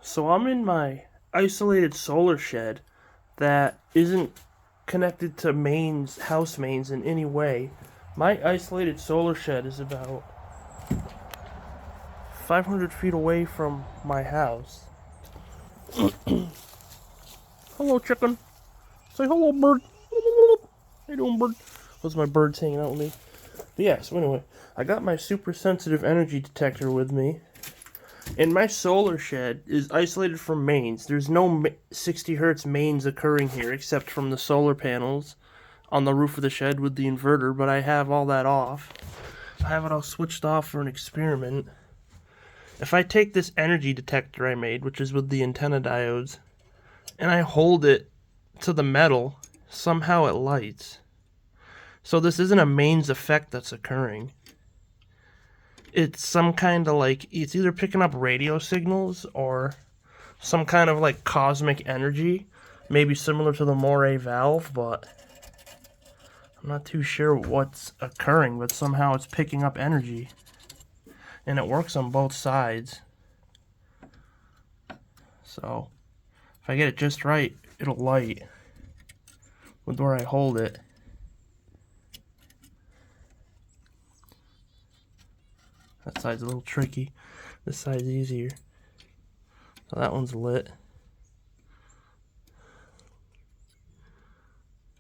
So I'm in my isolated solar shed that isn't connected to house mains in any way. My isolated solar shed is about 500 feet away from my house. Hello, chicken. Say hello, bird. How you doing, bird? Those are my birds hanging out with me. But yeah, so anyway, I got my super sensitive energy detector with me. And my solar shed is isolated from mains. There's no 60 hertz mains occurring here except from the solar panels on the roof of the shed with the inverter, but I have all that off. I have it all switched off for an experiment. If I take this energy detector I made, which is with the antenna diodes, and I hold it to the metal, somehow it lights. So this isn't a mains effect that's occurring. It's some kind of it's either picking up radio signals or some kind of cosmic energy, maybe similar to the Moray valve, but I'm not too sure what's occurring, but somehow it's picking up energy. And it works on both sides. So if I get it just right, it'll light with where I hold it. That side's a little tricky. This side's easier. So that one's lit.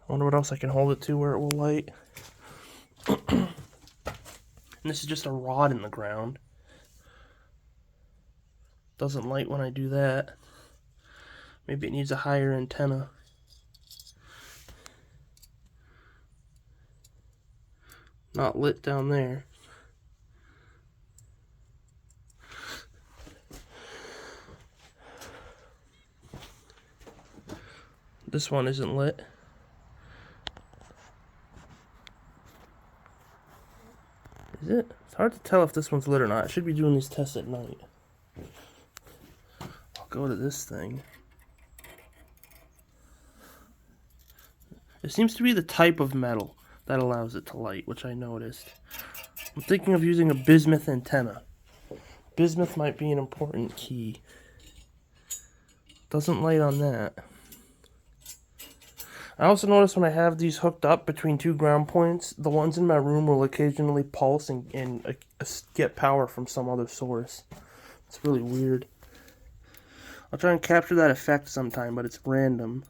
I wonder what else I can hold it to where it will light. And this is just a rod in the ground. Doesn't light when I do that. Maybe it needs a higher antenna. Not lit down there. This one isn't lit. Is it? It's hard to tell if this one's lit or not. I should be doing these tests at night. I'll go to this thing. It seems to be the type of metal that allows it to light, which I noticed. I'm thinking of using a bismuth antenna. Bismuth might be an important key. Doesn't light on that. I also notice when I have these hooked up between two ground points, the ones in my room will occasionally pulse and get power from some other source. It's really weird. I'll try and capture that effect sometime, but it's random.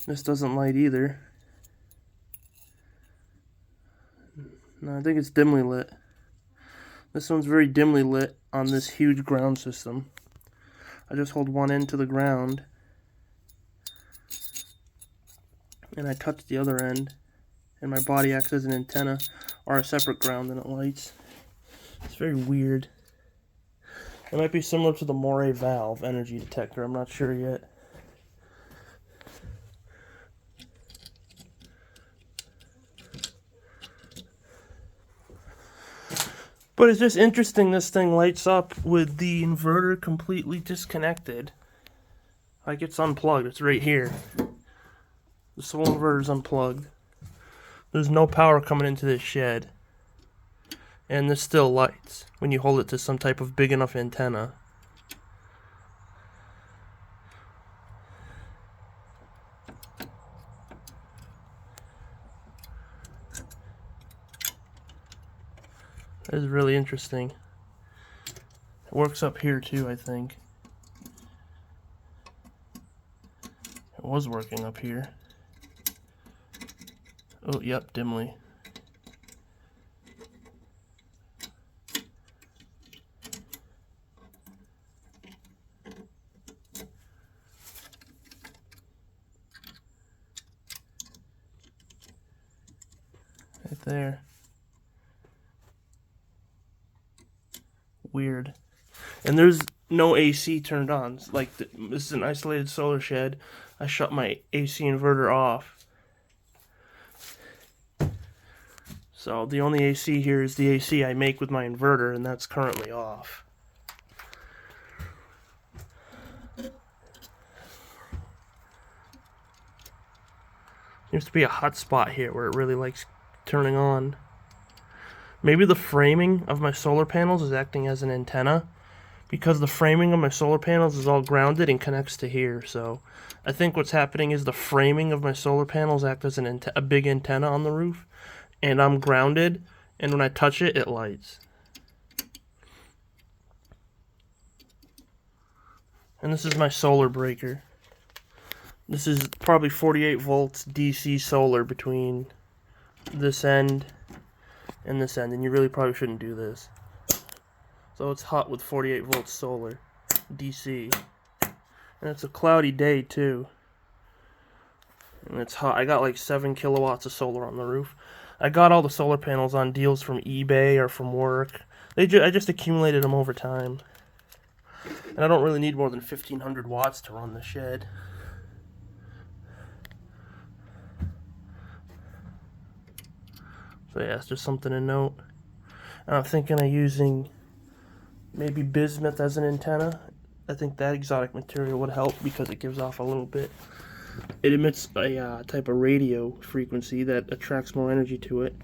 This doesn't light either. No, I think it's dimly lit. This one's very dimly lit on this huge ground system. I just hold one end to the ground, and I touch the other end, and my body acts as an antenna or a separate ground, and it lights. It's very weird. It might be similar to the Moray valve energy detector. I'm not sure yet. But it's just interesting this thing lights up with the inverter completely disconnected. Like it's unplugged. It's right here. The solar inverter's unplugged. There's no power coming into this shed. And this still lights when you hold it to some type of big enough antenna. That is really interesting. It works up here too, I think. It was working up here. Oh, yep, dimly. Right there. Weird. And there's no AC turned on. This is an isolated solar shed. I shut my AC inverter off. So the only AC here is the AC I make with my inverter, and that's currently off. Seems to be a hot spot here where it really likes turning on. Maybe the framing of my solar panels is acting as an antenna, because the framing of my solar panels is all grounded and connects to here. So I think what's happening is the framing of my solar panels act as a big antenna on the roof, and I'm grounded, and when I touch it, it lights. And this is my solar breaker. This is probably 48 volts DC solar between this end and this end, and you really probably shouldn't do this. So it's hot with 48 volts solar DC, and it's a cloudy day too, and it's hot. I got like 7 kilowatts of solar on the roof. I got all the solar panels on deals from eBay or from work. I just accumulated them over time, and I don't really need more than 1,500 watts to run the shed. So yeah, it's just something to note. And I'm thinking of using maybe bismuth as an antenna. I think that exotic material would help because it gives off a little bit. It emits a type of radio frequency that attracts more energy to it.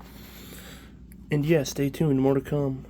And yeah, stay tuned, more to come.